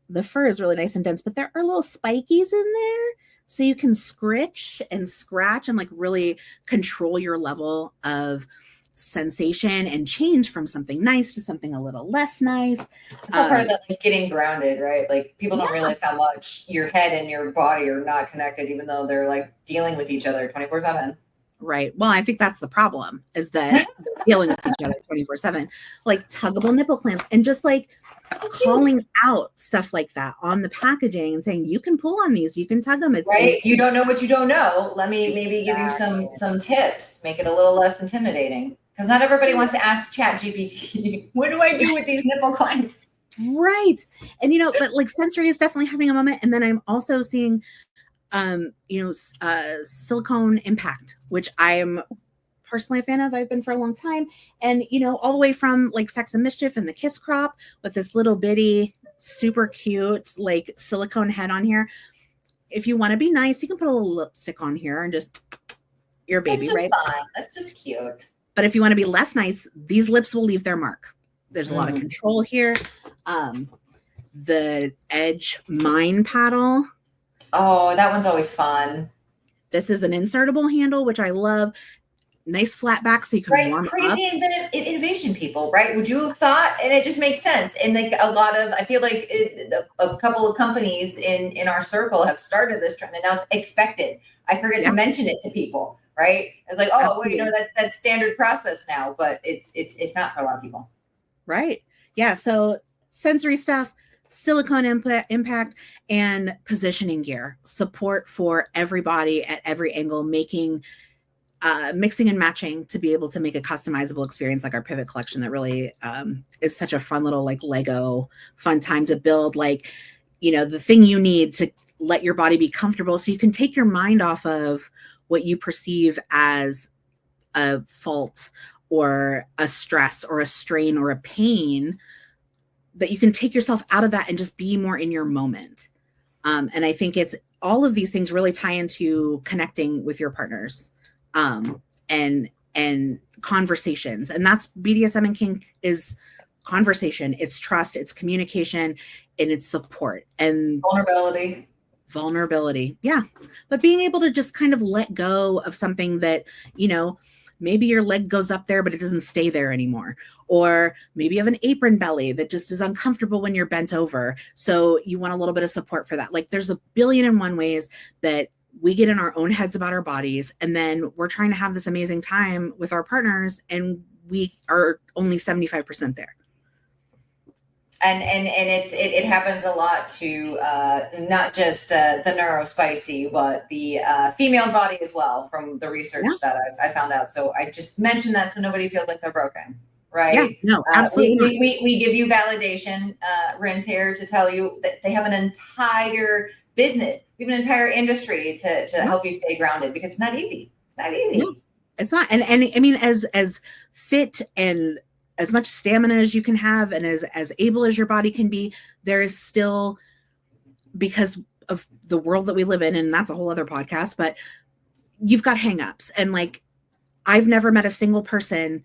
The fur is really nice and dense, but there are little spikies in there. So you can scritch and scratch and like really control your level of sensation and change from something nice to something a little less nice. Part of that, like getting grounded, right? Like people don't realize how much your head and your body are not connected, even though they're like dealing with each other 24/7. Right. Well, I think that's the problem, is that they're dealing with each other 24/7. Like tuggable nipple clamps and just like calling out stuff like that on the packaging and saying, you can pull on these, you can tug them. It's right. You don't know what you don't know. Let me maybe give you some tips, make it a little less intimidating. Because not everybody wants to ask Chat GPT, what do I do with these nipple clamps? Right. And, but like sensory is definitely having a moment. And then I'm also seeing, silicone impact, which I'm personally a fan of. I've been for a long time. And, all the way from like Sex and Mischief and the Kiss Crop with this little bitty, super cute, like silicone head on here. If you want to be nice, you can put a little lipstick on here and just your baby, right? Fun. That's just cute. But if you want to be less nice, these lips will leave their mark. There's a lot of control here. The Edge Mine Paddle. Oh, that one's always fun. This is an insertable handle, which I love. Nice flat back so you can warm crazy up. Innovation, people, right? Would you have thought? And it just makes sense. And like I feel like a couple of companies in our circle have started this trend, and now it's expected. I forget to mention it to people. Right? It's like, oh, well, that's standard process now, but it's not for a lot of people. Right. Yeah. So sensory stuff, silicone impact, and positioning gear, support for everybody at every angle, mixing and matching to be able to make a customizable experience like our Pivot collection that really is such a fun little like Lego fun time to build. Like the thing you need to let your body be comfortable so you can take your mind off of what you perceive as a fault or a stress or a strain or a pain, that you can take yourself out of that and just be more in your moment. And I think it's all of these things really tie into connecting with your partners, and conversations. And that's BDSM and kink is conversation. It's trust, it's communication, and it's support and vulnerability. Yeah. But being able to just kind of let go of something that, maybe your leg goes up there, but it doesn't stay there anymore. Or maybe you have an apron belly that just is uncomfortable when you're bent over. So you want a little bit of support for that. Like there's a billion and one ways that we get in our own heads about our bodies. And then we're trying to have this amazing time with our partners, and we are only 75% there. And it happens a lot to not just the neurospicy, but the female body as well, from the research that I found out. So I just mentioned that so nobody feels like they're broken, right? Yeah, no, absolutely. We give you validation. Rin's here to tell you that they have an entire business, we have an entire industry to help you stay grounded, because it's not easy. It's not easy. No, it's not. And I mean, as fit and as much stamina as you can have, and as able as your body can be, there is still, because of the world that we live in, and that's a whole other podcast, but you've got hangups. And like, I've never met a single person,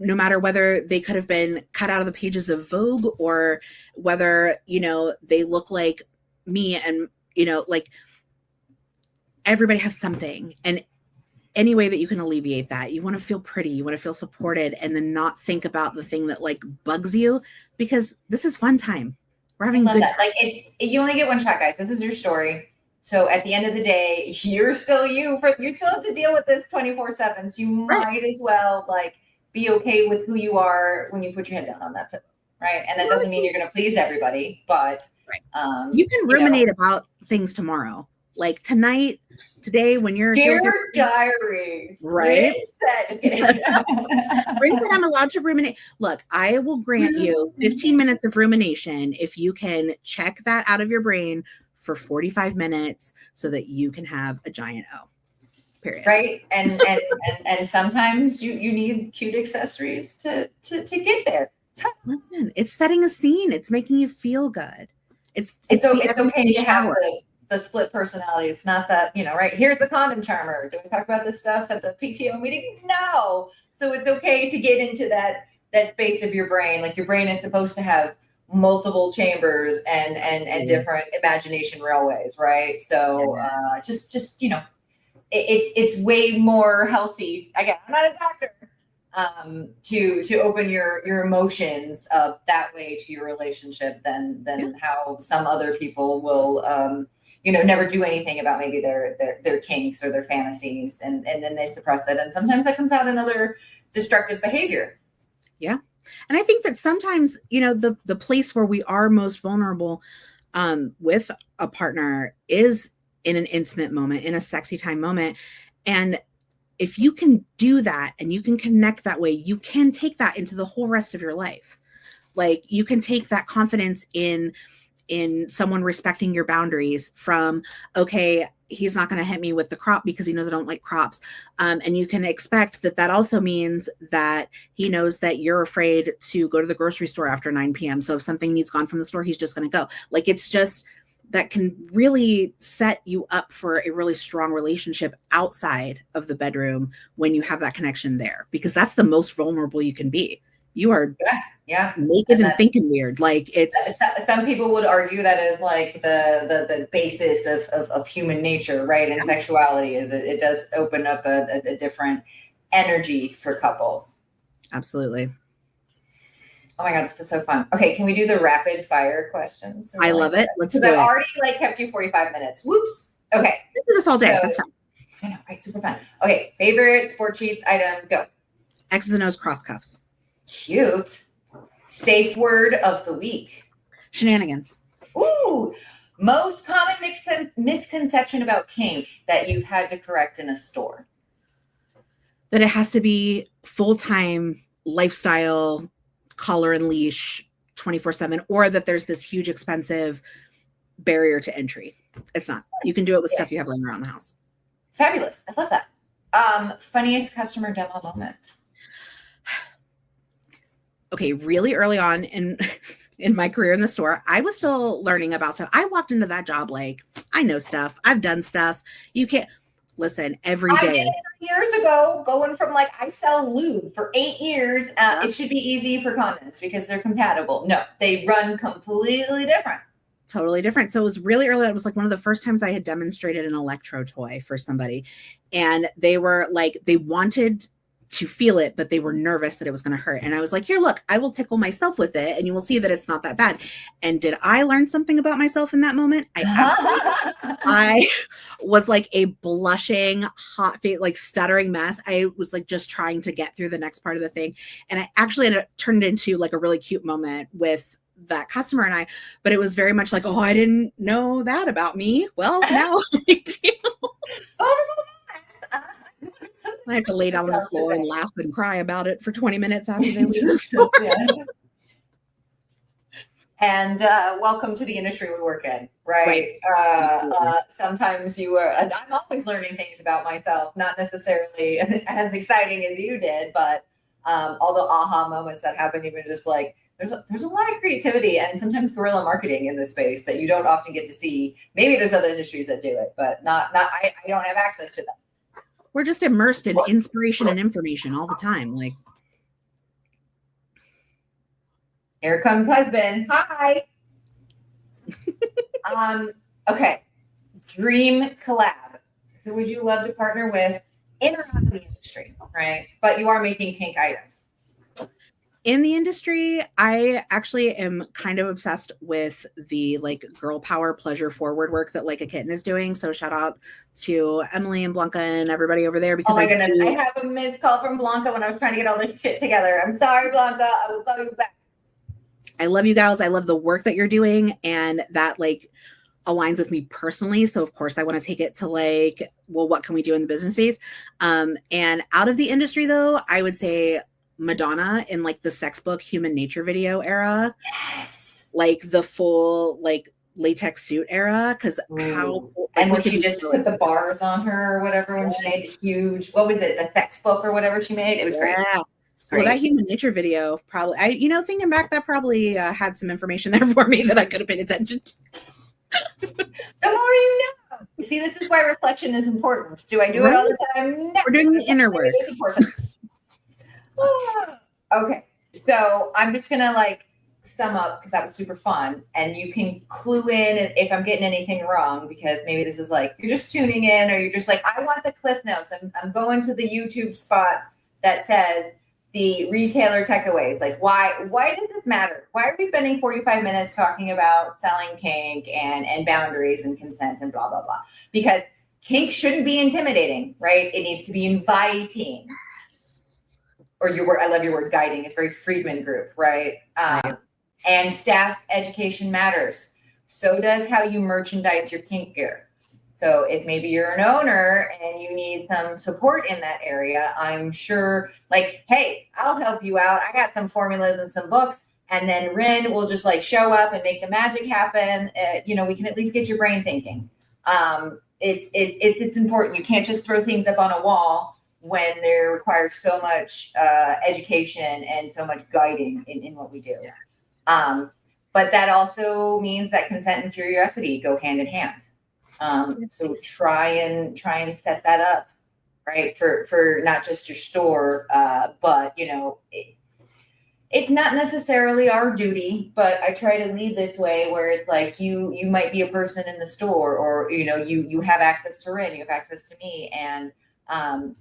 no matter whether they could have been cut out of the pages of Vogue, or whether, they look like me, and, like, everybody has something. And any way that you can alleviate that, you want to feel pretty, you want to feel supported, and then not think about the thing that like bugs you, because this is fun time. We're having a good time. Like you only get one shot, guys. This is your story. So at the end of the day, you're still you. You still have to deal with this 24/7. So you might as well like be okay with who you are when you put your head down on that pillow, right? And that doesn't mean you're going to please everybody, but you can ruminate about things tomorrow. Like today, when you're dear diary, right? Just kidding. Rin said I'm allowed to ruminate. Look, I will grant you 15 minutes of rumination if you can check that out of your brain for 45 minutes, so that you can have a giant O. Period. Right, and sometimes you need cute accessories to get there. Listen, it's setting a scene. It's making you feel good. It's okay to have the split personality. It's not that, right? Here's the condom charmer. Do we talk about this stuff at the PTO meeting? No. So it's okay to get into that space of your brain. Like your brain is supposed to have multiple chambers and different imagination railways, right? So just it's way more healthy. Again, I'm not a doctor. To open your emotions up that way to your relationship than how some other people will never do anything about maybe their kinks or their fantasies, and then they suppress it, and sometimes that comes out in other destructive behavior. Yeah. And I think that sometimes, the place where we are most vulnerable with a partner is in an intimate moment, in a sexy time moment. And if you can do that and you can connect that way, you can take that into the whole rest of your life. Like you can take that confidence in someone respecting your boundaries from, okay, he's not going to hit me with the crop because he knows I don't like crops. And you can expect that also means that he knows that you're afraid to go to the grocery store after 9 p.m. So if something needs gone from the store, he's just going to go. Like, it's just, that can really set you up for a really strong relationship outside of the bedroom when you have that connection there, because that's the most vulnerable you can be. You are naked and thinking weird. Like, it's some people would argue that is like the basis of human nature, right? And sexuality is it does open up a different energy for couples. Absolutely. Oh my God, this is so fun. Okay, can we do the rapid fire questions? I love it. Let's do it. Because I've already kept you 45 minutes. Whoops. Okay. Let's do this all day. That's fine. I know, right? Super fun. Okay, favorite sport sheets item, go. X's and O's cross cuffs. Cute. Safe word of the week. Shenanigans. Ooh. Most common misconception about kink that you've had to correct in a store. That it has to be full-time lifestyle, collar and leash 24/7, or that there's this huge expensive barrier to entry. It's not. You can do it with stuff you have laying around the house. Fabulous. I love that. Funniest customer demo moment. Okay, really early on in my career in the store, I was still learning about stuff. I walked into that job like, I know stuff. I've done stuff. You can't listen every day. I did it years ago, going from like, I sell lube for 8 years. It should be easy for condoms because they're compatible. No, they run completely different. Totally different. So it was really early. It was like one of the first times I had demonstrated an electro toy for somebody. And they were like, they wanted to feel it, but they were nervous that it was going to hurt. And I was like, here, look, I will tickle myself with it and you will see that it's not that bad. And did I learn something about myself in that moment? I was like a blushing, hot face, like stuttering mess. I was like just trying to get through the next part of the thing. And I actually turned it into like a really cute moment with that customer and I, but it was very much like, oh, I didn't know that about me. Well, now I do. I have to lay down on the floor and laugh and cry about it for 20 minutes after they leave. And welcome to the industry we work in, right? Sometimes you are, and I'm always learning things about myself, not necessarily as exciting as you did, but all the aha moments that happen, even just like, there's a lot of creativity and sometimes guerrilla marketing in this space that you don't often get to see. Maybe there's other industries that do it, but I don't have access to them. We're just immersed in inspiration and information all the time. Like, here comes husband. Hi. Okay. Dream collab. Who would you love to partner with in or out of the industry, right? But you are making kink items. In the industry, I actually am kind of obsessed with the like girl power pleasure forward work that Like a Kitten is doing. So shout out to Emily and Blanca and everybody over there because I have a missed call from Blanca when I was trying to get all this shit together. I'm sorry, Blanca. I will call you back. I love you guys. I love the work that you're doing, and that like aligns with me personally. So of course I want to take it to like, well, what can we do in the business space? And out of the industry though, I would say Madonna in like the sex book Human Nature video era. Yes. Like the full like latex suit era. Cause how and when she just put the bars on her or whatever, when she made the huge, what was it, the sex book or whatever she made? It was great. It's great. Well, that Human Nature video probably, thinking back, that probably had some information there for me that I could have paid attention to. The more you know. You see, this is why reflection is important. Do I do it all the time? No. We're doing the inner work. It is important. Okay, so I'm just gonna like sum up because that was super fun, and you can clue in if I'm getting anything wrong, because maybe this is like you're just tuning in, or you're just like, I want the cliff notes. I'm going to the YouTube spot that says the retailer takeaways. Like, why does this matter? Why are we spending 45 minutes talking about selling kink and boundaries and consent and blah blah blah? Because kink shouldn't be intimidating, right? It needs to be inviting. Or your word, I love your word, guiding. It's very Friedman group, right? And staff education matters. So does how you merchandise your kink gear. So if maybe you're an owner and you need some support in that area, I'm sure like, hey, I'll help you out. I got some formulas and some books, and then Rin will just like show up and make the magic happen. We can at least get your brain thinking. It's important. You can't just throw things up on a wall when there requires so much education and so much guiding in what we do. Yes. But that also means that consent and curiosity go hand in hand. So try and set that up, right? For not just your store, but it's not necessarily our duty, but I try to lead this way where it's like you might be a person in the store, or you have access to Rin, you have access to me, and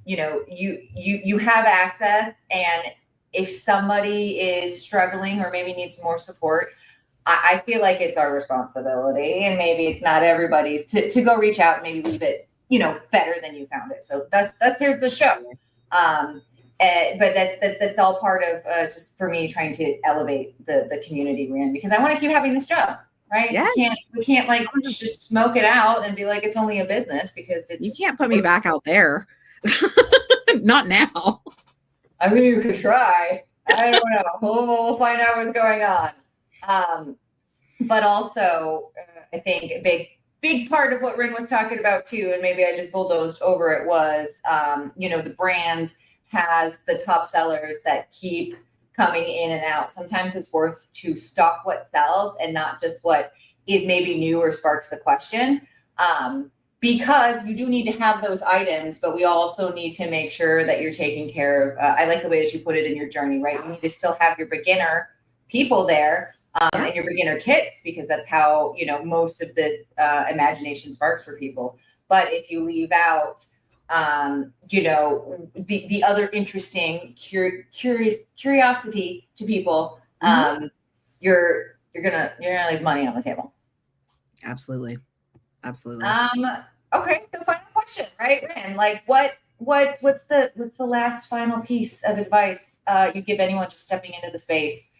you have access, and if somebody is struggling or maybe needs more support, I feel like it's our responsibility, and maybe it's not everybody's to go reach out and maybe leave it, better than you found it. So there's the show. But that's all part of just for me trying to elevate the community we're in, because I want to keep having this job. Right? Yeah. We can't like just smoke it out and be like it's only a business, because you can't put me back out there. Not now. I mean, you could try. I don't know. We'll find out what's going on. but also I think a big part of what Rin was talking about too, and maybe I just bulldozed over it, was the brand has the top sellers that keep coming in and out. Sometimes it's worth to stock what sells and not just what is maybe new or sparks the question. Because you do need to have those items, but we also need to make sure that you're taking care of, I like the way that you put it in your journey, right? You need to still have your beginner people there and your beginner kits, because that's how, most of this imagination sparks for people. But if you leave out, the other interesting curiosity to people, you're gonna leave money on the table. Absolutely. Okay, so final question, right, Rin? Like, what's the last final piece of advice you give anyone just stepping into the space,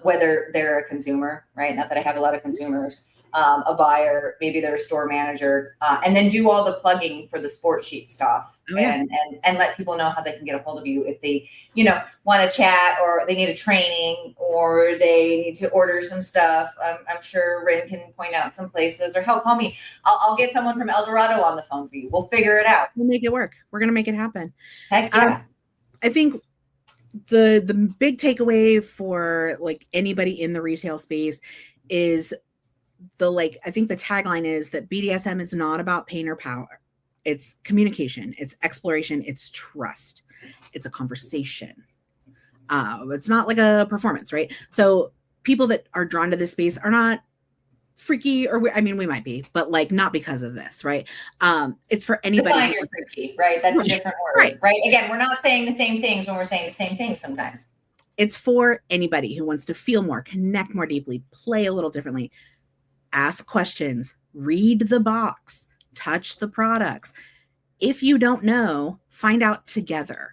whether they're a consumer, right? Not that I have a lot of consumers, a buyer, maybe they're a store manager, and then do all the plugging for the sport sheet stuff, and let people know how they can get a hold of you if they, want to chat, or they need a training, or they need to order some stuff. I'm sure Rin can point out some places, or hell, call me. I'll get someone from El Dorado on the phone for you. We'll figure it out. We'll make it work. We're going to make it happen. Heck yeah. I think the big takeaway for like anybody in the retail space is I think the tagline is that BDSM is not about pain or power. It's communication, it's exploration, it's trust, it's a conversation. It's not like a performance, right? So people that are drawn to this space are not freaky, or we might be, but like not because of this, right? It's for anybody. Define your freaky, right? That's a different word, right? Again, we're not saying the same things when we're saying the same things sometimes. It's for anybody who wants to feel more, connect more deeply, play a little differently, ask questions, read the box, touch the products. If you don't know, find out together.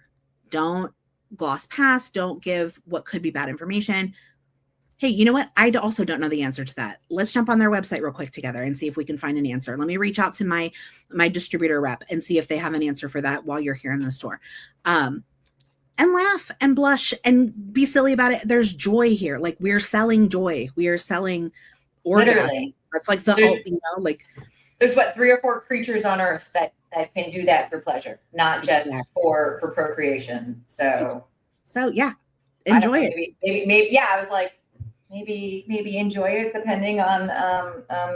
Don't gloss past, don't give what could be bad information. Hey, you know what? I also don't know the answer to that. Let's jump on their website real quick together and see if we can find an answer. Let me reach out to my distributor rep and see if they have an answer for that while you're here in the store. And laugh and blush and be silly about it. There's joy here. Like, we're selling joy. We are selling orgasm. Literally. That's like there's 3 or 4 creatures on earth that can do that for pleasure, not just for procreation. So yeah, enjoy it. Maybe yeah. I was like, maybe enjoy it, depending on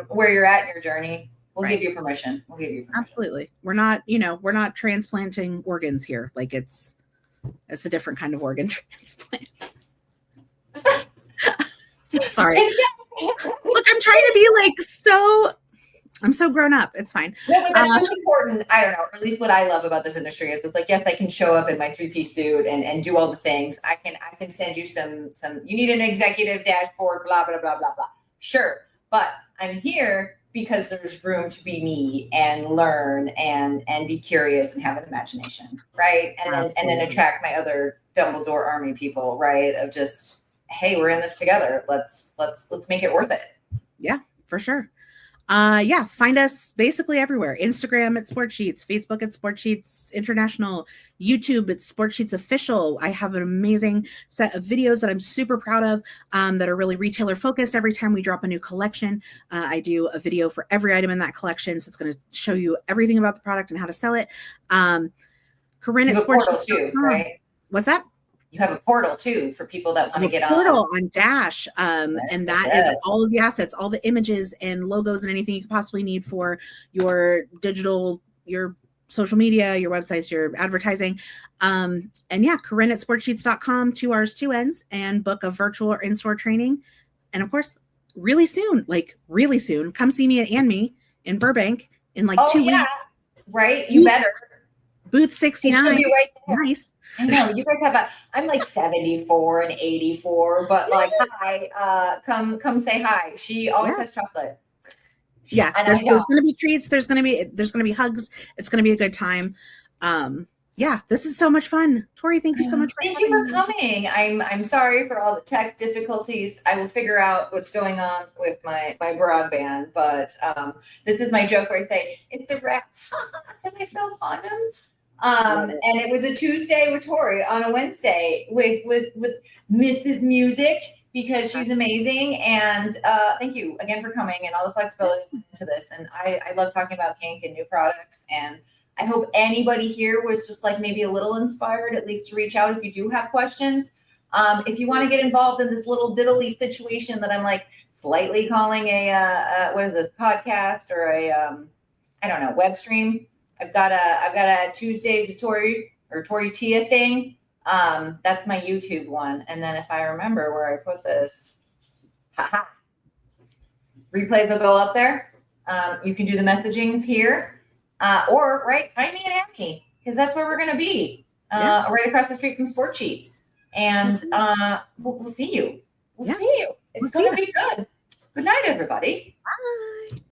where you're at in your journey. We'll give you permission. Absolutely. We're not transplanting organs here. Like, it's a different kind of organ transplant. Sorry. Look, I'm trying to be like I'm so grown up. It's fine. No, but that's really important. I don't know, or at least what I love about this industry is it's like, yes, I can show up in my 3-piece suit and do all the things. I can send you some, you need an executive dashboard, blah, blah, blah, blah, blah. Sure. But I'm here because there's room to be me and learn and be curious and have an imagination. Right. And then attract my other Dumbledore army people, right? Of just, hey, we're in this together. Let's make it worth it. Yeah, for sure. Find us basically everywhere. Instagram at Sport Sheets, Facebook at Sport Sheets International, YouTube at Sport Sheets Official. I have an amazing set of videos that I'm super proud of, that are really retailer focused. Every time we drop a new collection, I do a video for every item in that collection. So it's going to show you everything about the product and how to sell it. Corinne at Sport Sheets too, right? What's that? You have a portal too for people that want to get on. Portal on Dash, and that is all of the assets, all the images and logos and anything you could possibly need for your digital, your social media, your websites, your advertising. Corinne at sportsheets.com, 2 R's, 2 N's, and book a virtual or in-store training. And of course, really soon, come see me at Anme in Burbank in 2 weeks. Right? You better. Booth 69. Right nice. I know you guys have I'm like 74 and 84, but like, hi, come say hi. She always has chocolate. Yeah. There's going to be treats. There's going to be hugs. It's going to be a good time. This is so much fun. Tori, thank you so much. Thank you for coming. I'm sorry for all the tech difficulties. I will figure out what's going on with my broadband, but this is my joke where I say it's a wrap because I sell condoms. And it was a Tuesday with Tori on a Wednesday with Mrs. Music, because she's amazing. And thank you again for coming and all the flexibility into this. And I love talking about kink and new products. And I hope anybody here was just like maybe a little inspired, at least to reach out if you do have questions. If you want to get involved in this little diddly situation that I'm like slightly calling a what is this, podcast or a I don't know, web stream. I've got a Tuesdays with Tori or Tori Tia thing. That's my YouTube one. And then if I remember where I put this, replays will go up there. You can do the messagings here, or find me and Annie, because that's where we're going to be, right across the street from Sport Sheets. And we'll see you. We'll see you. It's going to be good. Good night, everybody. Bye.